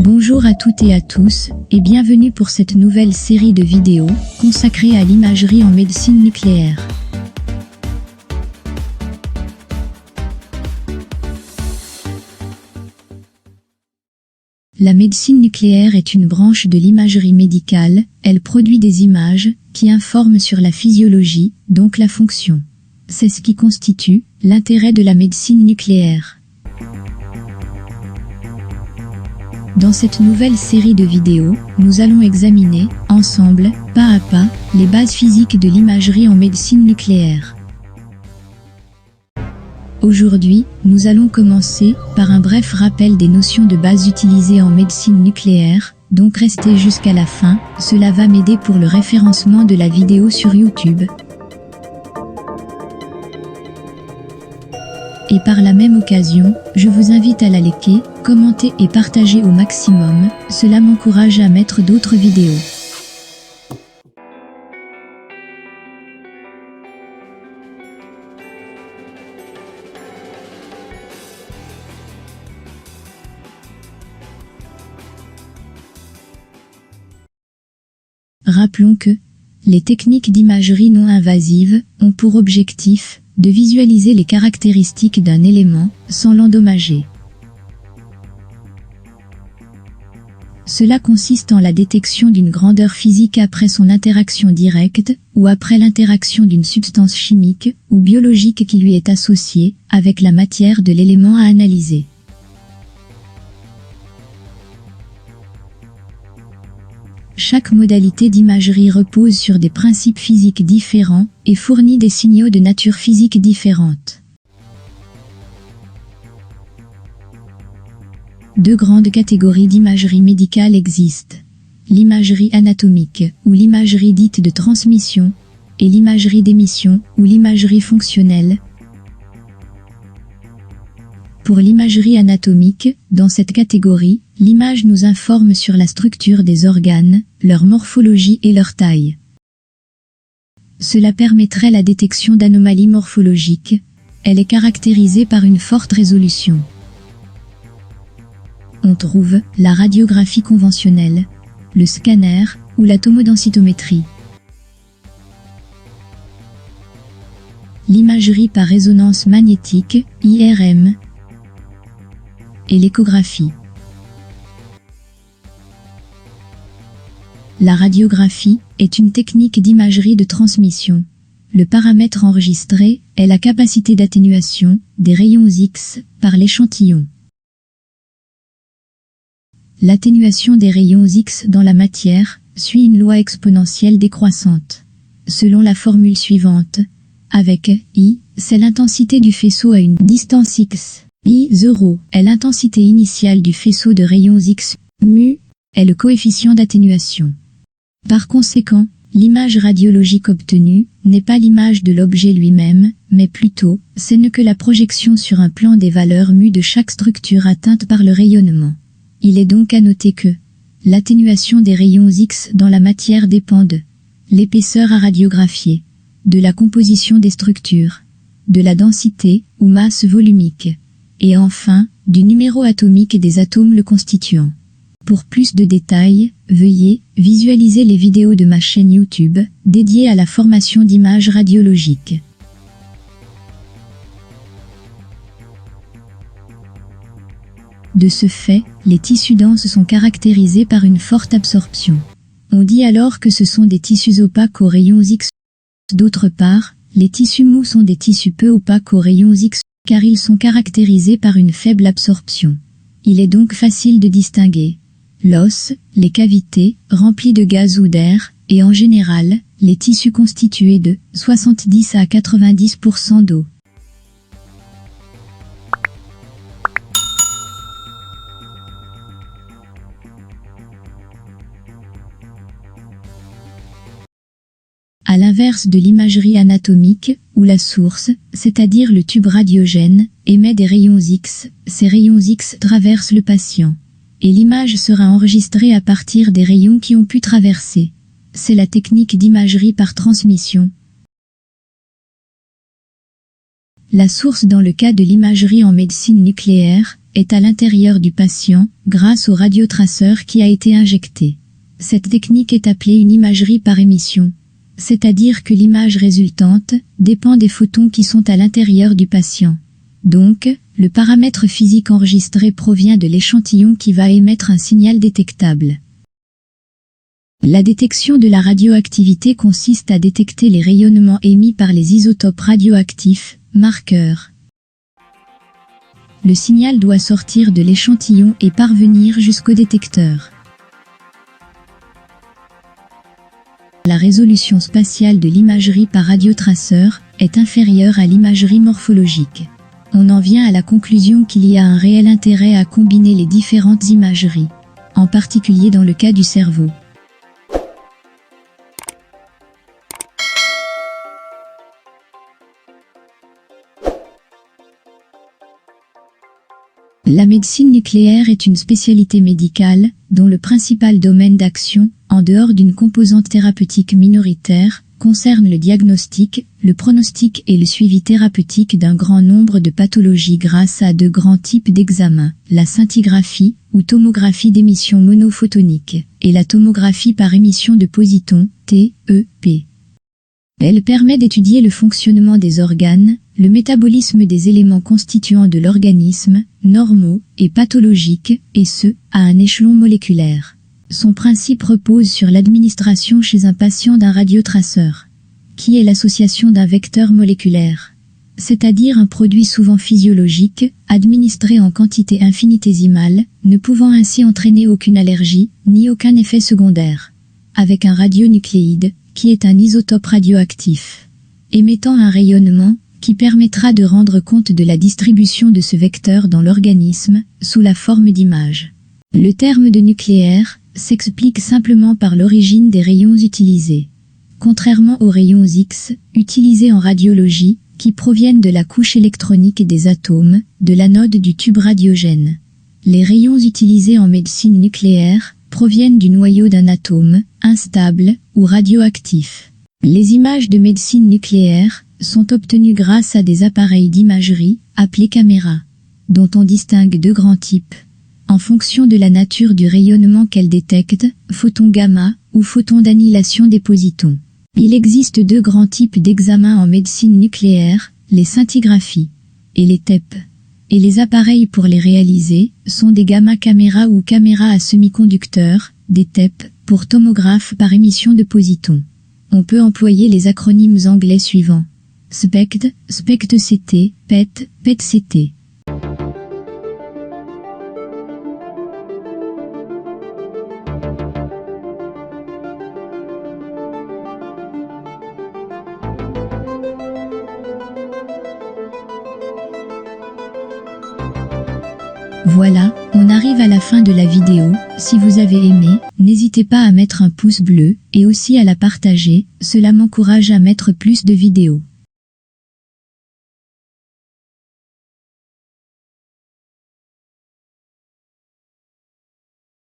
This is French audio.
Bonjour à toutes et à tous, et bienvenue pour cette nouvelle série de vidéos consacrée à l'imagerie en médecine nucléaire. La médecine nucléaire est une branche de l'imagerie médicale, elle produit des images qui informent sur la physiologie, donc la fonction. C'est ce qui constitue l'intérêt de la médecine nucléaire. Dans cette nouvelle série de vidéos, nous allons examiner, ensemble, pas à pas, les bases physiques de l'imagerie en médecine nucléaire. Aujourd'hui, nous allons commencer par un bref rappel des notions de base utilisées en médecine nucléaire, donc restez jusqu'à la fin, cela va m'aider pour le référencement de la vidéo sur YouTube. Et par la même occasion, je vous invite à la liker, commenter et partager au maximum, cela m'encourage à mettre d'autres vidéos. Rappelons que les techniques d'imagerie non invasive ont pour objectif de visualiser les caractéristiques d'un élément sans l'endommager. Cela consiste en la détection d'une grandeur physique après son interaction directe ou après l'interaction d'une substance chimique ou biologique qui lui est associée avec la matière de l'élément à analyser. Chaque modalité d'imagerie repose sur des principes physiques différents et fournit des signaux de nature physique différente. Deux grandes catégories d'imagerie médicale existent. L'imagerie anatomique, ou l'imagerie dite de transmission, et l'imagerie d'émission, ou l'imagerie fonctionnelle. Pour l'imagerie anatomique, dans cette catégorie, l'image nous informe sur la structure des organes, leur morphologie et leur taille. Cela permettrait la détection d'anomalies morphologiques. Elle est caractérisée par une forte résolution. On trouve la radiographie conventionnelle, le scanner ou la tomodensitométrie. L'imagerie par résonance magnétique, IRM, et l'échographie. La radiographie est une technique d'imagerie de transmission. Le paramètre enregistré est la capacité d'atténuation des rayons X par l'échantillon. L'atténuation des rayons X dans la matière suit une loi exponentielle décroissante. Selon la formule suivante, avec I, c'est l'intensité du faisceau à une distance X. I0 est l'intensité initiale du faisceau de rayons X. Mu est le coefficient d'atténuation. Par conséquent, l'image radiologique obtenue n'est pas l'image de l'objet lui-même, mais plutôt, ce n'est que la projection sur un plan des valeurs mu de chaque structure atteinte par le rayonnement. Il est donc à noter que l'atténuation des rayons X dans la matière dépend de l'épaisseur à radiographier, de la composition des structures, de la densité ou masse volumique, et enfin, du numéro atomique des atomes le constituant. Pour plus de détails, veuillez visualiser les vidéos de ma chaîne YouTube, dédiée à la formation d'images radiologiques. De ce fait, les tissus denses sont caractérisés par une forte absorption. On dit alors que ce sont des tissus opaques aux rayons X. D'autre part, les tissus mous sont des tissus peu opaques aux rayons X, car ils sont caractérisés par une faible absorption. Il est donc facile de distinguer l'os, les cavités, remplies de gaz ou d'air, et en général, les tissus constitués de 70 à 90% d'eau. À l'inverse de l'imagerie anatomique, où la source, c'est-à-dire le tube radiogène, émet des rayons X, ces rayons X traversent le patient. Et l'image sera enregistrée à partir des rayons qui ont pu traverser. C'est la technique d'imagerie par transmission. La source dans le cas de l'imagerie en médecine nucléaire est à l'intérieur du patient, grâce au radiotraceur qui a été injecté. Cette technique est appelée une imagerie par émission. C'est-à-dire que l'image résultante dépend des photons qui sont à l'intérieur du patient. Donc, le paramètre physique enregistré provient de l'échantillon qui va émettre un signal détectable. La détection de la radioactivité consiste à détecter les rayonnements émis par les isotopes radioactifs, marqueurs. Le signal doit sortir de l'échantillon et parvenir jusqu'au détecteur. La résolution spatiale de l'imagerie par radiotraceur est inférieure à l'imagerie morphologique. On en vient à la conclusion qu'il y a un réel intérêt à combiner les différentes imageries, en particulier dans le cas du cerveau. La médecine nucléaire est une spécialité médicale, dont le principal domaine d'action, en dehors d'une composante thérapeutique minoritaire, concerne le diagnostic, le pronostic et le suivi thérapeutique d'un grand nombre de pathologies grâce à deux grands types d'examens, la scintigraphie, ou tomographie d'émission monophotonique, et la tomographie par émission de positons, TEP. Elle permet d'étudier le fonctionnement des organes, le métabolisme des éléments constituants de l'organisme, normaux et pathologiques, et ce, à un échelon moléculaire. Son principe repose sur l'administration chez un patient d'un radiotraceur, qui est l'association d'un vecteur moléculaire, c'est-à-dire un produit souvent physiologique, administré en quantité infinitésimale, ne pouvant ainsi entraîner aucune allergie, ni aucun effet secondaire, avec un radionucléide, qui est un isotope radioactif, émettant un rayonnement, qui permettra de rendre compte de la distribution de ce vecteur dans l'organisme, sous la forme d'images. Le terme de nucléaire s'explique simplement par l'origine des rayons utilisés. Contrairement aux rayons X, utilisés en radiologie, qui proviennent de la couche électronique des atomes, de l'anode du tube radiogène. Les rayons utilisés en médecine nucléaire proviennent du noyau d'un atome, instable ou radioactif. Les images de médecine nucléaire sont obtenues grâce à des appareils d'imagerie, appelés caméras, dont on distingue deux grands types, en fonction de la nature du rayonnement qu'elles détectent, photons gamma ou photons d'annihilation des positons. Il existe deux grands types d'examens en médecine nucléaire, les scintigraphies et les TEP. Et les appareils pour les réaliser sont des gamma-caméras ou caméras à semi-conducteurs, des TEP, pour tomographe par émission de positons. On peut employer les acronymes anglais suivants: SPECT, SPECT-CT, PET, PET-CT. Voilà, on arrive à la fin de la vidéo. Si vous avez aimé, n'hésitez pas à mettre un pouce bleu, et aussi à la partager, cela m'encourage à mettre plus de vidéos.